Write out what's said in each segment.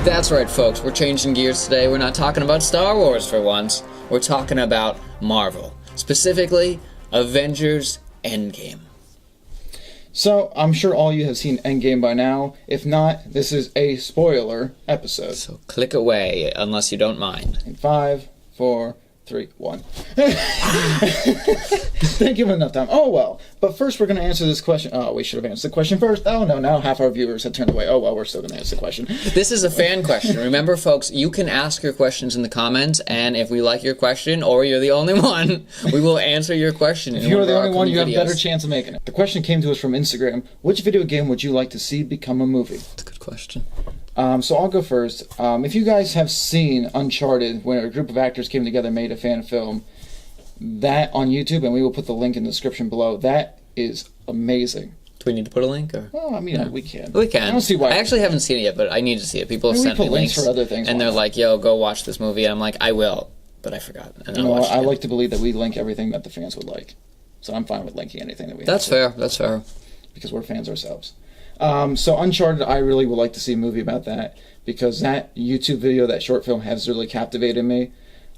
That's right, folks. We're changing gears today. We're not talking about Star Wars for once. We're talking about Marvel. Specifically, Avengers EndGame. So, I'm sure all you have seen EndGame by now. If not, this is a spoiler episode. So click away, unless you don't mind. In 5, 4, 3, 1. Didn't give enough time. Oh, well. But first, we're going to answer this question. Oh, we should have answered the question first. Oh, no. Now half our viewers have turned away. Oh, well, we're still going to answer the question. This is a fan question. Remember, folks, you can ask your questions in the comments, and if we like your question, or you're the only one, we will answer your question. If you're the only one, you have a better chance of making it. The question came to us from Instagram. Which video game would you like to see become a movie? That's a good question. So I'll go first. If you guys have seen Uncharted, where a group of actors came together and made a fan film, that on YouTube, and we will put the link in the description below, that is amazing. Do we need to put a link? Or? Well, I mean, yeah. We can. We can. I don't see why. I actually haven't seen it yet, but I need to see it. People have sent me links for other things, and they're like, yo, go watch this movie. And I'm like, I will, but I forgot. And I like to believe that we link everything that the fans would like. So I'm fine with linking anything that we That's fair. That's fair. Because we're fans ourselves. So Uncharted, I really would like to see a movie about that, because that YouTube video, that short film, has really captivated me.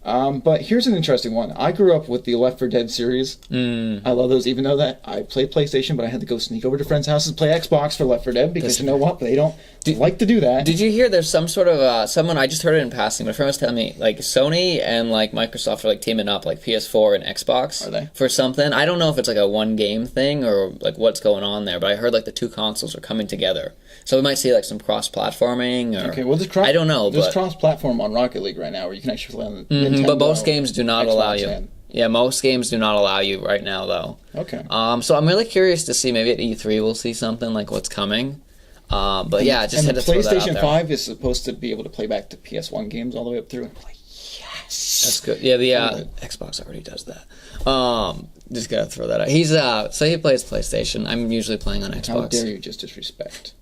But here's an interesting one. I grew up with the Left 4 Dead series. I love those, even though that I played PlayStation, but I had to go sneak over to friends' houses and play Xbox for Left 4 Dead, because you know what? They don't like to do that. Did you hear there's some sort of, someone, I just heard it in passing, but a friend was telling me, like, Sony and, like, Microsoft are, like, teaming up, like, PS4 and Xbox. Are they? For something. I don't know if it's, like, a one-game thing or, like, what's going on there, but I heard, like, the two consoles are coming together. So we might see, like, some cross-platforming or... Okay, well, I don't know, there's cross-platform on Rocket League right now, where you can actually play on the Nintendo, but most games do not allow you. And... Yeah, most games do not allow you right now, though. Okay. So I'm really curious to see, maybe at E3 we'll see something like what's coming. But yeah, just had to throw that out there. And the PlayStation 5 is supposed to be able to play back to PS1 games all the way up through. And I'm like, yes! That's good. Yeah, the Xbox already does that. Just gotta throw that out. He's so he plays PlayStation. I'm usually playing on Xbox. How dare you just disrespect?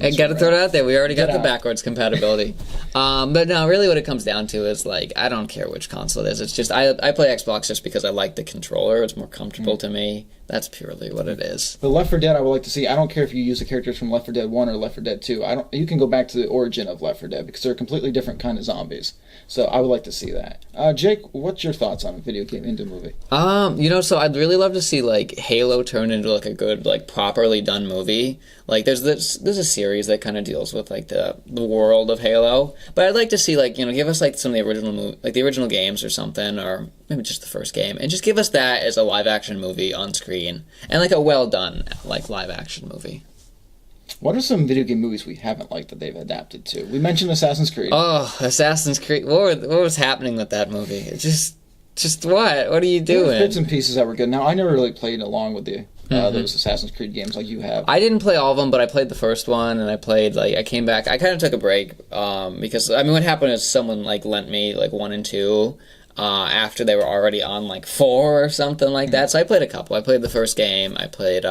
I gotta throw it out there. We already got the backwards compatibility. But no, really what it comes down to is, like, I don't care which console it is. It's just, I play Xbox just because I like the controller. It's more comfortable to me. That's purely what it is. But Left 4 Dead, I would like to see. I don't care if you use the characters from Left 4 Dead 1 or Left 4 Dead 2. You can go back to the origin of Left 4 Dead, because they're a completely different kind of zombies. So I would like to see that. Jake, what's your thoughts on a video game into a movie? So I'd really love to see, like, Halo turn into, like, a good, like, properly done movie. Like, there's a series that kind of deals with, like, the world of Halo. But I'd like to see, like, give us, like, some of the original games or something, or maybe just the first game, and just give us that as a live action movie on screen, and, like, a well done, like, live action movie. What are some video game movies we haven't liked that they've adapted to? We mentioned Assassin's Creed. Oh, Assassin's Creed. What was happening with that movie? It just what? What are you doing? There were bits and pieces that were good. Now, I never really played along with the those Assassin's Creed games like you have. I didn't play all of them, but I played the first one, and I came back. I kind of took a break because, I mean, what happened is someone, like, lent me, like, 1 and 2 after they were already on, like, 4 or something like that. So I played a couple. I played the first game. I played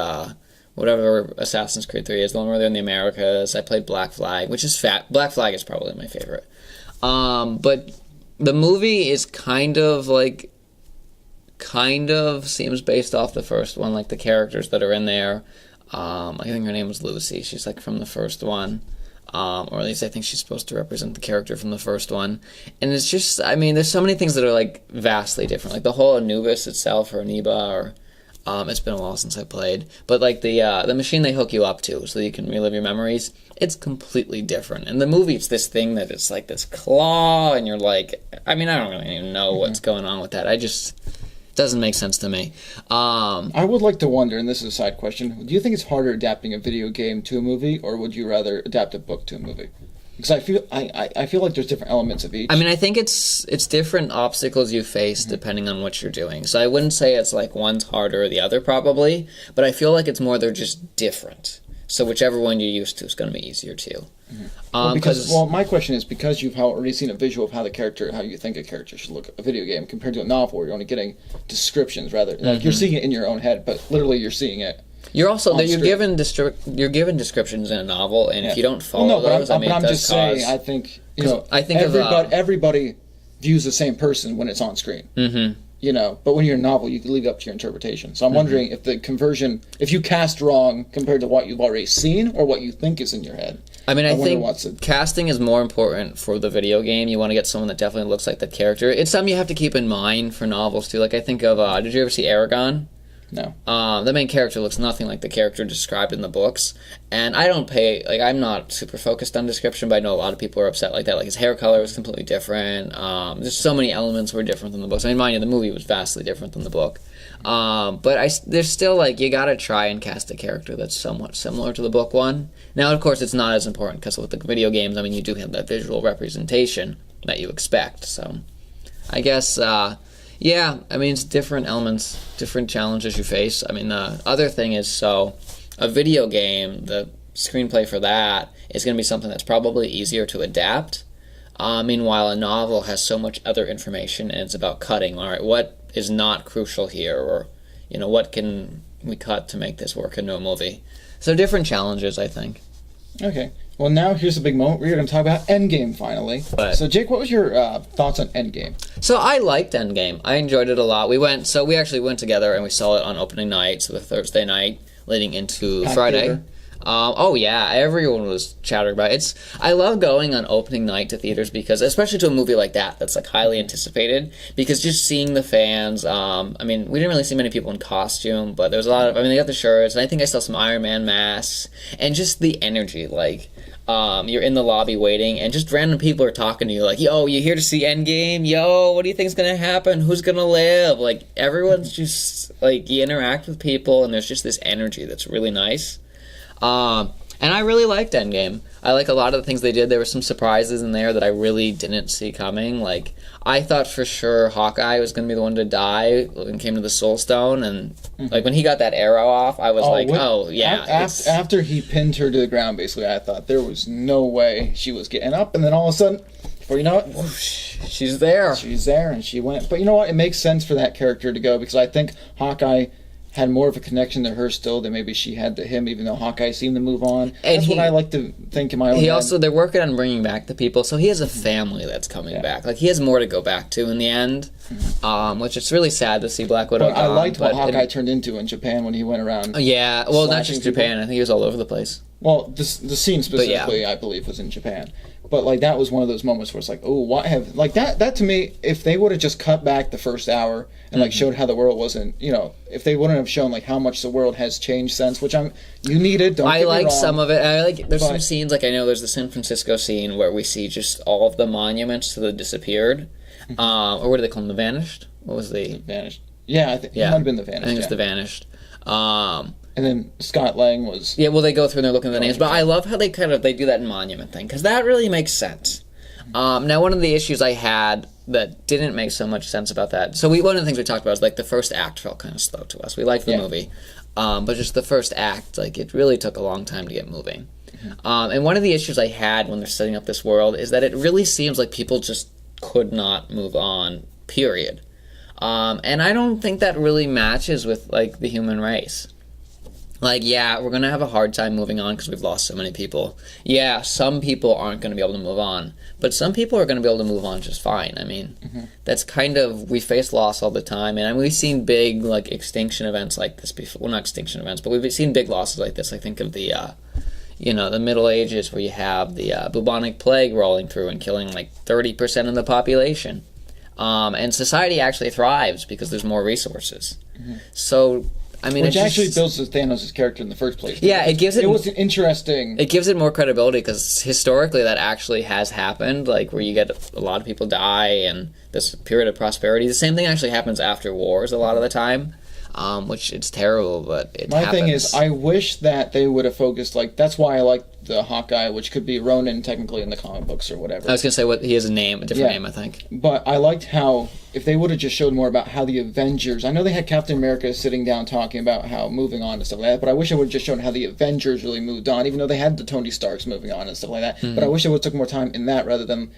whatever Assassin's Creed 3 is, the one where they're in the Americas. I played Black Flag, which is Black Flag is probably my favorite. But the movie is kind of seems based off the first one, like the characters that are in there. I think her name was Lucy. She's, like, from the first one. Or at least I think she's supposed to represent the character from the first one. And it's just, I mean, there's so many things that are, like, vastly different. Like the whole Anubis itself, or Aniba, or... it's been a while since I played. But, like, the machine they hook you up to so you can relive your memories, it's completely different. And the movie, it's this thing that it's like this claw, and you're like... I mean, I don't really even know what's going on with that. Doesn't make sense to me. I would like to wonder, and this is a side question, do you think it's harder adapting a video game to a movie, or would you rather adapt a book to a movie? Because I feel like there's different elements of each. I mean, I think it's different obstacles you face depending on what you're doing. So I wouldn't say it's like one's harder or the other, probably, but I feel like it's more they're just different. So whichever one you're used to is going to be easier too. My question is, because you've already seen a visual of how you think a character should look at a video game, compared to a novel where you're only getting descriptions, rather. Like, you're seeing it in your own head, but literally you're seeing it. You're given descriptions in a novel, and if you don't follow those, I'm just saying, I think everybody views the same person when it's on screen. Mm-hmm. But when you're in a novel, you can leave it up to your interpretation. So I'm wondering if the conversion, if you cast wrong compared to what you've already seen or what you think is in your head. I mean, I think what's it. casting is more important for the video game. You want to get someone that definitely looks like the character. It's something you have to keep in mind for novels, too. Like, I think of, did you ever see Aragon? No. The main character looks nothing like the character described in the books. And I don't pay, like, I'm not super focused on description, but I know a lot of people are upset like that. Like, his hair color was completely different. Just so many elements were different than the books. I mean, mind you, the movie was vastly different than the book. But there's still, like, you gotta try and cast a character that's somewhat similar to the book one. Now, of course, it's not as important, because with the video games, I mean, you do have that visual representation that you expect, so I guess, yeah, I mean, it's different elements, different challenges you face. I mean, the other thing is, so, a video game, the screenplay for that is going to be something that's probably easier to adapt. Meanwhile, a novel has so much other information, and it's about cutting. All right, what is not crucial here, or, you know, what can we cut to make this work into a movie? So different challenges, I think. Okay. Well, now here's the big moment. We're going to talk about EndGame, finally. But, so, Jake, what was your thoughts on EndGame? So I liked EndGame. I enjoyed it a lot. We actually went together and we saw it on opening night, so the Thursday night leading into Friday. Theater. Oh yeah, everyone was chattering about it. I love going on opening night to theaters because, especially to a movie like that's like highly anticipated, because just seeing the fans, I mean, we didn't really see many people in costume, but there was a lot of, I mean, they got the shirts, and I think I saw some Iron Man masks, and just the energy, like, you're in the lobby waiting, and just random people are talking to you, like, yo, you here to see Endgame? Yo, what do you think's gonna happen? Who's gonna live? Like, everyone's just, like, you interact with people, and there's just this energy that's really nice. And I really liked Endgame. I like a lot of the things they did. There were some surprises in there that I really didn't see coming. Like, I thought for sure Hawkeye was going to be the one to die when it came to the Soul Stone. And, like, when he got that arrow off, I was After he pinned her to the ground, basically, I thought there was no way she was getting up. And then all of a sudden, before you know it, whoosh, she's there. She's there, and she went. But you know what? It makes sense for that character to go, because I think Hawkeye had more of a connection to her still than maybe she had to him, even though Hawkeye seemed to move on. That's what I like to think in my own head. They're working on bringing back the people, so he has a family that's coming back. Like, he has more to go back to in the end, which it's really sad to see Black Widow I liked what Hawkeye turned into in Japan when he went around. Yeah, well, not just Japan. I think he was all over the place. Well, the scene specifically, I believe, was in Japan. But, like, that was one of those moments where it's like, oh, what have... Like, that to me, if they would have just cut back the first hour and, like, showed how the world wasn't, you know, if they wouldn't have shown, like, how much the world has changed since, which you needed, don't get me wrong. I like some of it. There's some scenes, like, I know there's the San Francisco scene where we see just all of the monuments to the disappeared. Or what do they call them? The Vanished? What was the... Vanished. Yeah, it might have been the Vanished. I think it's the Vanished. And then Scott Lang was... Yeah, well, they go through and they're looking at the names. But I love how they do that monument thing, because that really makes sense. Now, one of the issues I had that didn't make so much sense about that... So one of the things we talked about is, like, the first act felt kind of slow to us. We liked the movie. But just the first act, like, it really took a long time to get moving. And one of the issues I had when they're setting up this world is that it really seems like people just could not move on, period. And I don't think that really matches with, like, the human race. Like, yeah, we're going to have a hard time moving on because we've lost so many people. Yeah, some people aren't going to be able to move on. But some people are going to be able to move on just fine. I mean, that's kind of... We face loss all the time. And we've seen big, like, extinction events like this before. Well, not extinction events, but we've seen big losses like this. I think of the, the Middle Ages where you have the bubonic plague rolling through and killing, like, 30% of the population. And society actually thrives because there's more resources. So... I mean, which actually builds Thanos' character in the first place. Yeah, it gives it... It was an interesting... It gives it more credibility because historically that actually has happened, like where you get a lot of people die and this period of prosperity. The same thing actually happens after wars a lot of the time, which it's terrible, but it happens. My thing is, I wish that they would have focused, like, that's why I like the Hawkeye, which could be Ronin technically in the comic books or whatever. I was going to say, he has a different name, I think. But I liked how, if they would have just showed more about how the Avengers, I know they had Captain America sitting down talking about how moving on and stuff like that, but I wish it would have just shown how the Avengers really moved on, even though they had the Tony Starks moving on and stuff like that. But I wish it would have took more time in that rather than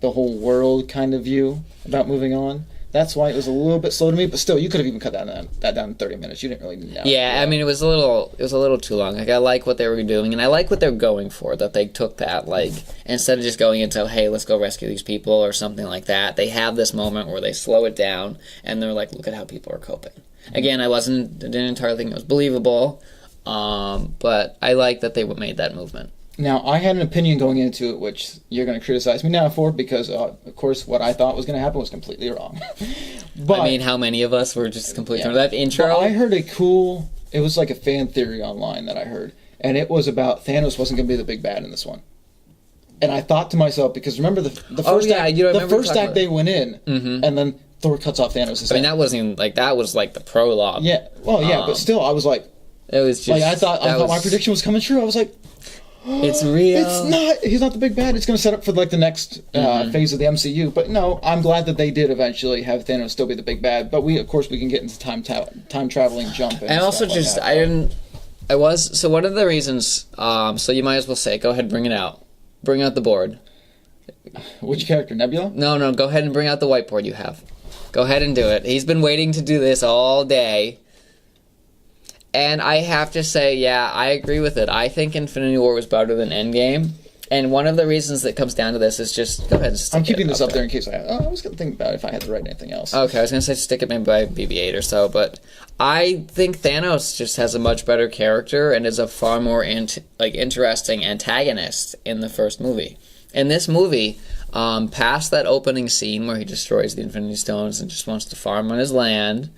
the whole world kind of view about moving on. That's why it was a little bit slow to me, but still, you could have even cut that down in 30 minutes. You didn't really know. Yeah, I mean, it was a little too long. Like, I like what they were doing, and I like what they're going for, that they took that, like, instead of just going into, hey, let's go rescue these people or something like that, they have this moment where they slow it down, and they're like, look at how people are coping. Again, I didn't entirely think it was believable, but I like that they made that movement. Now, I had an opinion going into it, which you're going to criticize me now for, because, of course, what I thought was going to happen was completely wrong. But, I mean, how many of us were just completely yeah. that intro? But I heard it was like a fan theory online that I heard, and it was about Thanos wasn't going to be the big bad in this one. And I thought to myself, because remember the first act they went in, and then Thor cuts off Thanos' I mean, that wasn't even, like, that was like the prologue. Yeah, well, yeah, but still, I was like, it was just, like, I thought my prediction was coming true. I was like, it's real. It's not. He's not the big bad. It's going to set up for like the next phase of the MCU. But no, I'm glad that they did eventually have Thanos still be the big bad. But we can get into time traveling jump. And also just so one of the reasons. So you might as well say, go ahead and bring it out. Bring out the board. Which character, Nebula? No. Go ahead and bring out the whiteboard you have. Go ahead and do it. He's been waiting to do this all day. And I have to say, yeah, I agree with it. I think Infinity War was better than EndGame. And one of the reasons that comes down to this is just, go ahead and stick I'm keeping this up there in case I was going to think about if I had to write anything else. Okay, I was going to say stick it maybe by BB-8 or so, but I think Thanos just has a much better character and is a far more interesting antagonist in the first movie. In this movie, past that opening scene where he destroys the Infinity Stones and just wants to farm on his land,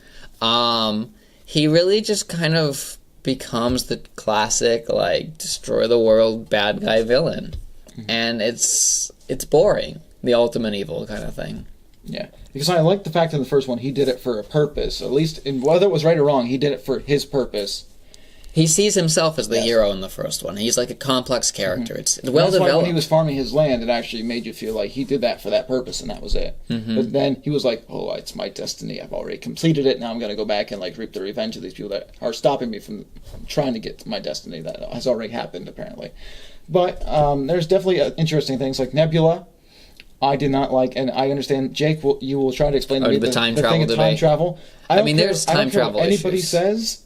he really just kind of becomes the classic, like, destroy the world bad guy villain. And it's boring. The ultimate evil kind of thing. Yeah. Because I like the fact in the first one he did it for a purpose. At least, whether it was right or wrong, he did it for his purpose. He sees himself as the hero in the first one. He's like a complex character. It's well That's developed. Why when he was farming his land, it actually made you feel like he did that for that purpose, and that was it. But then he was like, "Oh, it's my destiny. I've already completed it. Now I'm going to go back and like reap the revenge of these people that are stopping me from trying to get to my destiny that has already happened, apparently." But there's definitely interesting things like Nebula. I did not like, and I understand, Jake. You will try to explain to me the time travel thing of time travel. I mean, there's time travel issues. Anybody says.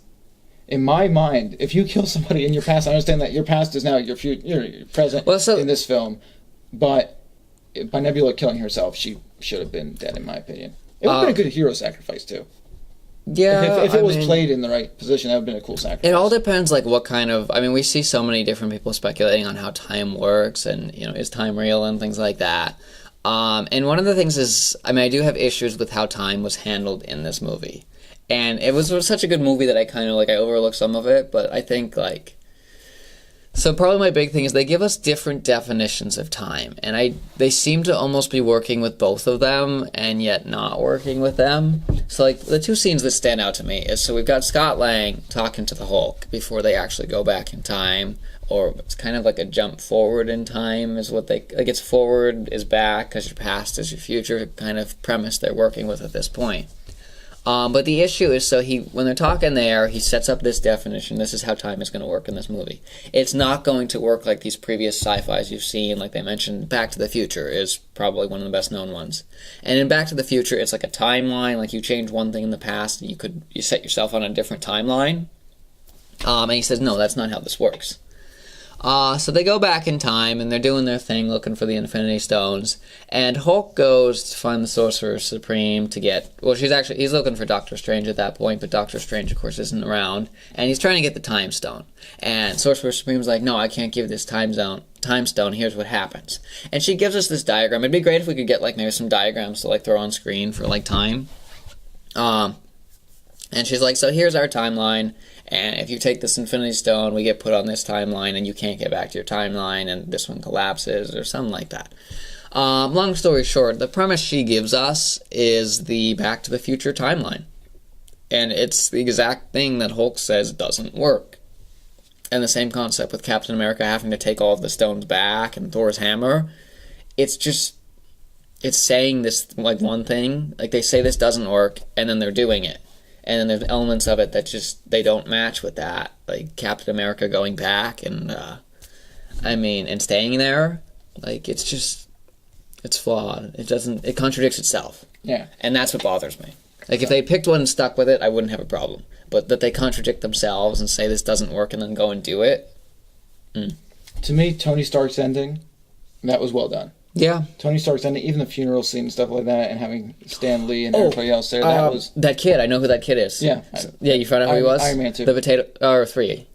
In my mind, if you kill somebody in your past, I understand that your past is now your future, your present in this film. But by Nebula killing herself, she should have been dead, in my opinion. It would have been a good hero sacrifice too. Yeah, if it was played in the right position, that would have been a cool sacrifice. It all depends, like, what kind of... I mean, we see so many different people speculating on how time works and, you know, is time real and things like that. And one of the things is... I mean, I do have issues with how time was handled in this movie. And it was such a good movie that I kind of, like, I overlooked some of it, but I think, like... So probably my big thing is they give us different definitions of time, and they seem to almost be working with both of them, and yet not working with them. So, like, the two scenes that stand out to me is, so we've got Scott Lang talking to the Hulk before they actually go back in time, or it's kind of like a jump forward in time is what they... Like, it's forward is back, because your past is your future kind of premise they're working with at this point. But the issue is, so when they're talking there, he sets up this definition. This is how time is going to work in this movie. It's not going to work like these previous sci-fis you've seen. Like they mentioned, Back to the Future is probably one of the best known ones. And in Back to the Future, it's like a timeline. Like you change one thing in the past, and you set yourself on a different timeline. And he says, no, that's not how this works. So they go back in time, and they're doing their thing, looking for the Infinity Stones. And Hulk goes to find the Sorcerer Supreme to get... Well, he's looking for Doctor Strange at that point, but Doctor Strange, of course, isn't around. And he's trying to get the Time Stone. And Sorcerer Supreme's like, no, I can't give this Time Stone. Here's what happens. And she gives us this diagram. It'd be great if we could get, like, maybe some diagrams to, like, throw on screen for, like, time. And she's like, so here's our timeline. And if you take this Infinity Stone, we get put on this timeline, and you can't get back to your timeline, and this one collapses, or something like that. Long story short, the premise she gives us is the Back to the Future timeline. And it's the exact thing that Hulk says doesn't work. And the same concept with Captain America having to take all of the stones back, and Thor's hammer. It's saying this, like, one thing. Like, they say this doesn't work, and then they're doing it. And then there's elements of it that just, they don't match with that. Like Captain America going back and, and staying there. Like, it's flawed. It contradicts itself. Yeah. And that's what bothers me. Like, if they picked one and stuck with it, I wouldn't have a problem. But that they contradict themselves and say this doesn't work and then go and do it. To me, Tony Stark's ending, that was well done. Yeah. Tony Stark's ending, even the funeral scene and stuff like that, and having Stan Lee and everybody else there, that was... That kid, I know who that kid is. Yeah. You found out who he was? Iron Man 2. The potato... Or 3.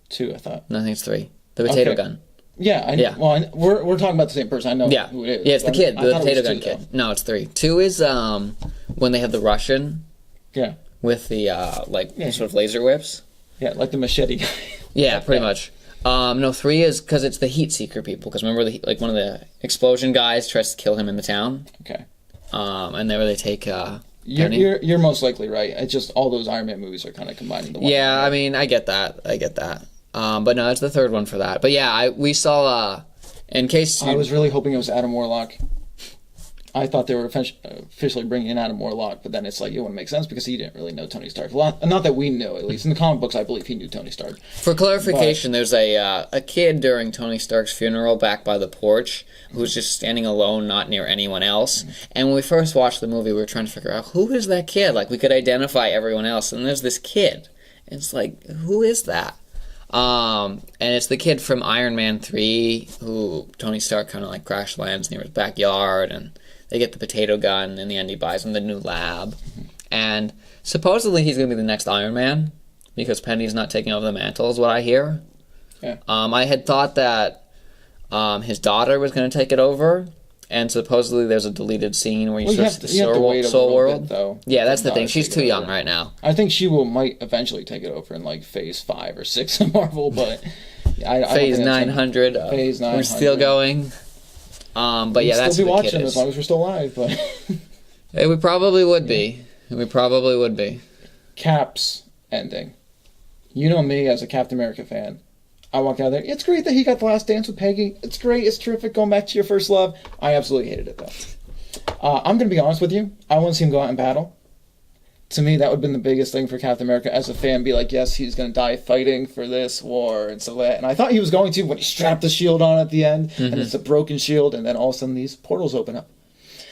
2, I thought. No, I think it's 3. The potato gun. Yeah, Yeah. Well, we're talking about the same person. I know Yeah. who it is. Yeah, it's the kid, I the thought it potato was gun two, kid. though. No, it's 3. 2 is when they have the Russian Yeah. with the sort of laser whips. Yeah, like the machete guy. Yeah, pretty much. No, 3 is because it's the heat seeker people. Because remember, one of the explosion guys tries to kill him in the town. Okay. And there they take. You're most likely right. It's just all those Iron Man movies are kind of combined into one. Yeah, I mean, I get that. But no, it's the third one for that. But yeah, we saw. In case I was really hoping it was Adam Warlock. I thought they were officially bringing in Adam Warlock, but then it's like, it wouldn't make sense because he didn't really know Tony Stark. Not that we know, at least. In the comic books, I believe he knew Tony Stark. For clarification, there's a kid during Tony Stark's funeral back by the porch who's just standing alone, not near anyone else. And when we first watched the movie, we were trying to figure out, who is that kid? Like, we could identify everyone else, and there's this kid. And it's like, who is that? And it's the kid from Iron Man 3 who Tony Stark kind of like crash lands near his backyard, and they get the potato gun, and in the end he buys him the new lab. And supposedly he's going to be the next Iron Man because Penny's not taking over the mantle, is what I hear. Yeah. I had thought that his daughter was going to take it over, and supposedly there's a deleted scene where you search the Soul World. Though, yeah, that's the thing. She's too young right now. I think she might eventually take it over in like Phase 5 or 6 of Marvel, but Phase 900. Phase 900. We're still going. But yeah, that's still be what the watching kid is. as long as we're still alive. But We probably would be. We probably would be. Cap's ending. You know me as a Captain America fan. I walked out of there. It's great that he got the last dance with Peggy. It's great. It's terrific going back to your first love. I absolutely hated it, though. I'm going to be honest with you. I want to see him go out in battle. To me, that would have been the biggest thing for Captain America as a fan. Be like, yes, he's going to die fighting for this war and so that. And I thought he was going to when he strapped the shield on at the end. Mm-hmm. And it's a broken shield. And then all of a sudden these portals open up.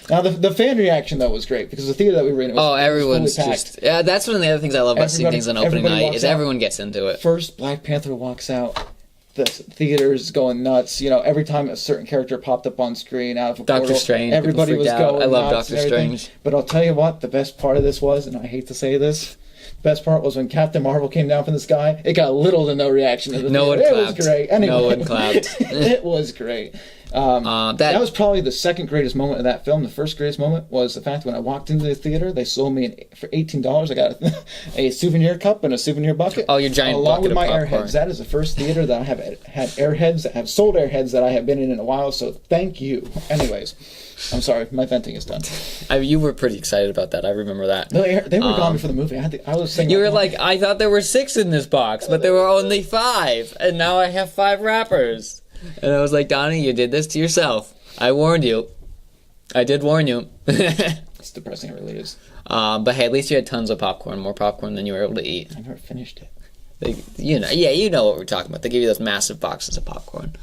Now, the fan reaction, though, was great. Because the theater that we were in, everyone's fully just... Yeah, that's one of the other things I love about seeing things on opening night, is everyone gets into it. First, Black Panther walks out. The theater's going nuts. You know, every time a certain character popped up on screen out of a Doctor portal, Strange, everybody was going I love nuts Doctor Strange. But I'll tell you what, the best part of this was, and I hate to say this, the best part was when Captain Marvel came down from the sky. It got little to no reaction to the No theater. one clapped. It was great. Anyway, no one clapped. It was great. That was probably the second greatest moment of that film. The first greatest moment was the fact when I walked into the theater, they sold me for $18. I got a souvenir cup and a souvenir bucket. Oh, your giant along bucket with my of popcorn. Airheads. That is the first theater that I have had Airheads, that have sold Airheads that I have been in a while. So thank you. Anyways, I'm sorry, my venting is done. You were pretty excited about that. I remember that. They were gone before the movie. I was saying you were like, I thought there were 6 in this box, but there were only 5, and now I have 5 wrappers. And I was like, Donnie, you did this to yourself. I warned you. I did warn you. It's depressing, it really is. But hey, at least you had tons of popcorn, more popcorn than you were able to eat. I never finished it. You know what we're talking about. They give you those massive boxes of popcorn.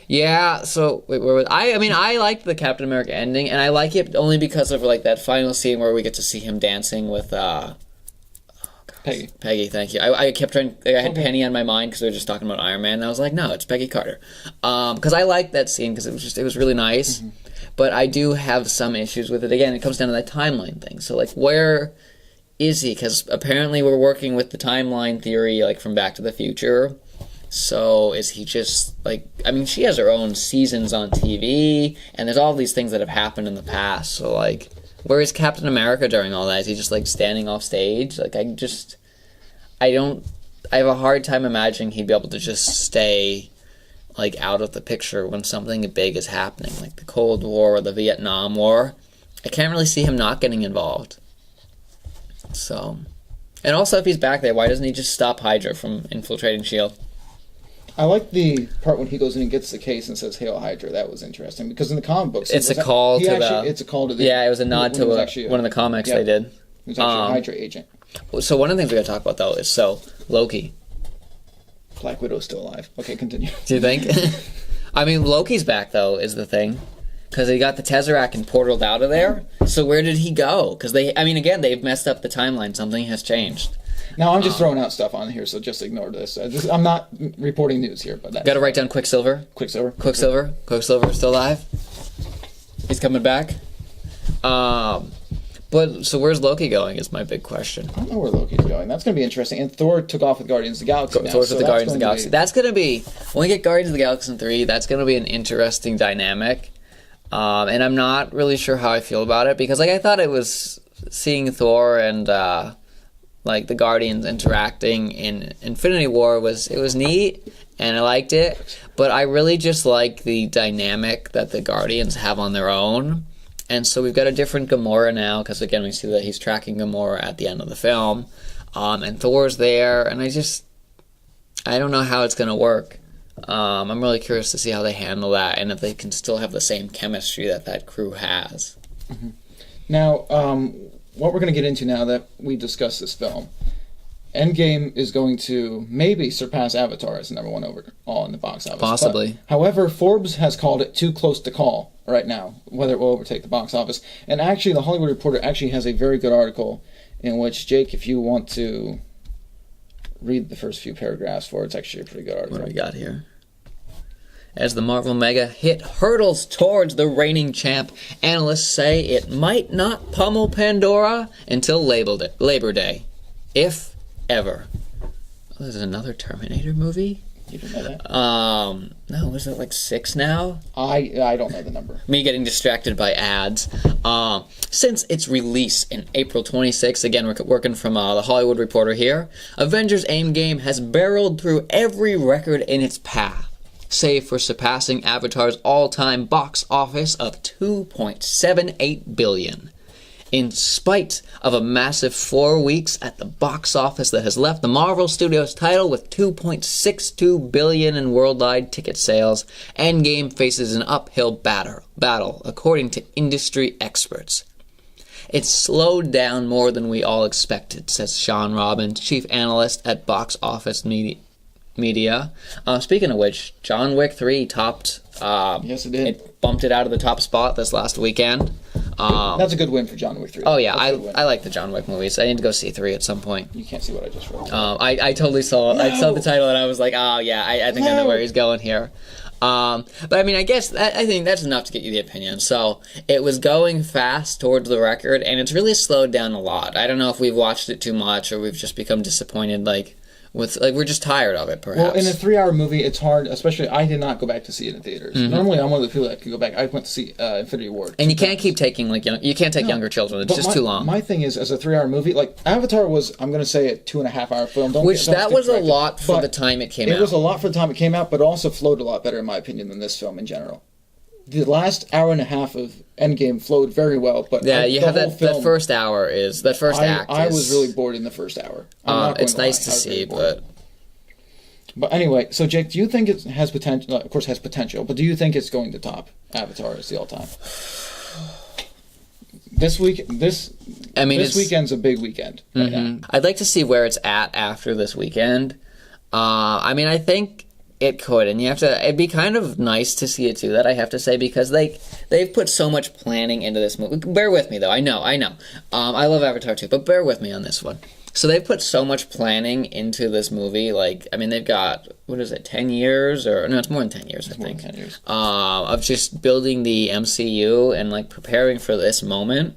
Yeah, so wait, where was I mean, I liked the Captain America ending, and I like it only because of like that final scene where we get to see him dancing with Peggy, thank you. I kept trying. I had Penny on my mind because we were just talking about Iron Man, and I was like, no, it's Peggy Carter. Because I liked that scene because it was really nice. Mm-hmm. But I do have some issues with it. Again, it comes down to that timeline thing. So like, where is he? Because apparently we're working with the timeline theory, like from Back to the Future. So is he just like? I mean, she has her own seasons on TV, and there's all these things that have happened in the past. So like, where is Captain America during all that? Is he just like standing off stage? Like, I have a hard time imagining he'd be able to just stay like out of the picture when something big is happening, like the Cold War or the Vietnam War. I can't really see him not getting involved. So, and also if he's back there, why doesn't he just stop Hydra from infiltrating S.H.I.E.L.D.? I like the part when he goes in and gets the case and says "Hail Hydra." That was interesting because in the comic books, it's a call to the. Yeah, it was a nod to one of the comics they did. He was actually a Hydra agent. So one of the things we got to talk about though is Loki. Black Widow's still alive. Okay, continue. Do you think? I mean, Loki's back though is the thing, because he got the Tesseract and portaled out of there. So where did he go? Because they've messed up the timeline. Something has changed. Now I'm just throwing out stuff on here, so just ignore this. I'm not reporting news here, but got to write down Quicksilver. Quicksilver's still alive. He's coming back. But But so where's Loki going is my big question. I don't know where Loki's going. That's going to be interesting. And Thor took off with Guardians of the Galaxy now. Thor's with the Guardians of the Galaxy. That's going to be, when we get Guardians of the Galaxy 3, that's going to be an interesting dynamic. And I'm not really sure how I feel about it, because like I thought it was seeing Thor and like the Guardians interacting in Infinity War was neat, and I liked it. But I really just like the dynamic that the Guardians have on their own. And so we've got a different Gamora now, because again we see that he's tracking Gamora at the end of the film, and Thor's there, and I don't know how it's going to work. I'm really curious to see how they handle that, and if they can still have the same chemistry that crew has. Mm-hmm. Now, what we're going to get into now that we discussed this film, EndGame is going to maybe surpass Avatar as the number one overall in the box office. Possibly. But, however, Forbes has called it too close to call right now, whether it will overtake the box office. And actually, the Hollywood Reporter actually has a very good article in which, Jake, if you want to read the first few paragraphs for it, it's actually a pretty good article. What do we got here? As the Marvel mega hit hurtles towards the reigning champ, analysts say it might not pummel Pandora until Labor Day, if ever. Oh, there's another Terminator movie? You didn't know that? No, is it like 6 now? I don't know the number. Me getting distracted by ads. Since its release in April 26th, again, we're working from the Hollywood Reporter here, Avengers EndGame has barreled through every record in its path, save for surpassing Avatar's all-time box office of $2.78 billion. In spite of a massive 4 weeks at the box office that has left the Marvel Studios title with $2.62 billion in worldwide ticket sales, EndGame faces an uphill battle, according to industry experts. It slowed down more than we all expected, says Sean Robbins, chief analyst at Box Office Media. Speaking of which, John Wick 3 topped. Yes, it did. It bumped it out of the top spot this last weekend. That's a good win for John Wick 3. Oh yeah, I like the John Wick movies. I need to go see 3 at some point. You can't see what I just wrote. I totally saw. No. I saw the title and I was like, oh yeah, I think I know where he's going here. But I mean, I think that's enough to get you the opinion. So it was going fast towards the record, and it's really slowed down a lot. I don't know if we've watched it too much or we've just become disappointed. We're just tired of it, perhaps. Well, in a 3-hour movie, it's hard, especially, I did not go back to see it in theaters. Mm-hmm. Normally, I'm one of the people that could go back. I went to see Infinity War. And you can't keep taking, you can't take younger children. It's just too long. My thing is, as a 3-hour movie, Avatar was, I'm going to say, a 2.5-hour film. That was a lot for the time it came out. It was a lot for the time it came out, but it also flowed a lot better, in my opinion, than this film in general. The last hour and a half of EndGame flowed very well, but yeah, you have that first hour is that first act. I was really bored in the first hour. It's nice to see, But anyway, so Jake, do you think it has potential? Of course, has potential, but do you think it's going to top Avatar as the all-time? This weekend's a big weekend right now. I'd like to see where it's at after this weekend. I think it could, and it'd be kind of nice to see it too, that I have to say, because they've put so much planning into this movie. Bear with me though, I know. I love Avatar too, but bear with me on this one. So they've put so much planning into this movie. They've got, 10 years? No, it's more than 10 years, I think. 10 years. Of just building the MCU and, preparing for this moment.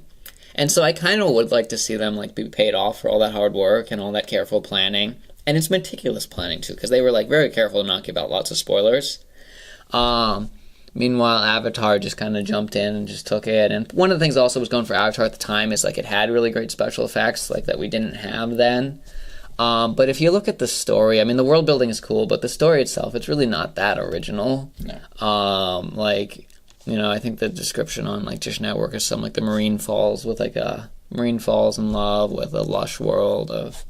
And so I kind of would like to see them, be paid off for all that hard work and all that careful planning. And it's meticulous planning, too, because they were, very careful to not give out lots of spoilers. Meanwhile, Avatar just kind of jumped in and just took it. And one of the things also was going for Avatar at the time is, it had really great special effects, that we didn't have then. But if you look at the story, the world building is cool, but the story itself, it's really not that original. No. I think the description on, Dish Network is something like the Marine Falls with, a Marine falls in love with a lush world of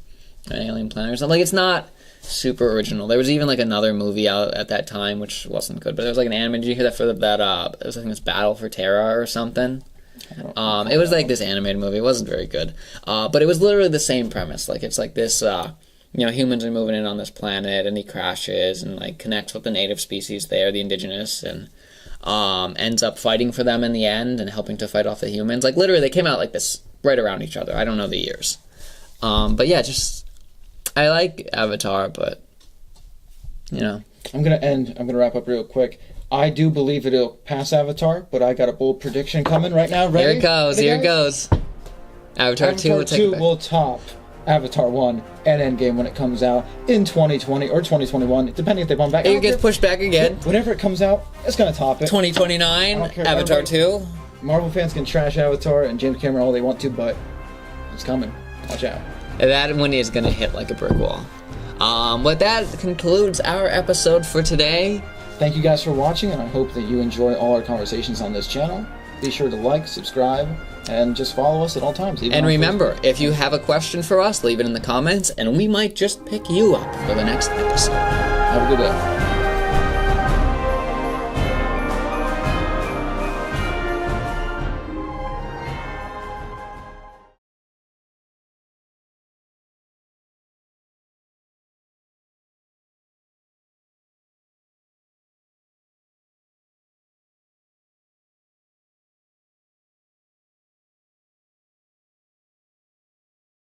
an alien planet or something. It's not super original. There was even another movie out at that time which wasn't good, but there was an anime. Did you hear that for that? It was, I think it was Battle for Terra or something. It was this animated movie. It wasn't very good, but it was literally the same premise. It's this humans are moving in on this planet, and he crashes and connects with the native species there, the indigenous, and ends up fighting for them in the end and helping to fight off the humans. Literally they came out this right around each other. I don't know the years, but yeah, I like Avatar, but, I'm going to wrap up real quick. I do believe it'll pass Avatar, but I got a bold prediction coming right now. Ready? Here it goes. Avatar 2 will take it back. will top Avatar 1 and Endgame when it comes out in 2020 or 2021, depending if they bump back. It gets pushed back again. Whenever it comes out, it's going to top it. 2029, Avatar 2. Marvel fans can trash Avatar and James Cameron all they want to, but it's coming. Watch out. That one is going to hit like a brick wall. But that concludes our episode for today. Thank you guys for watching, and I hope that you enjoy all our conversations on this channel. Be sure to like, subscribe, and just follow us at all times. And remember, if you have a question for us, leave it in the comments, and we might just pick you up for the next episode. Have a good day.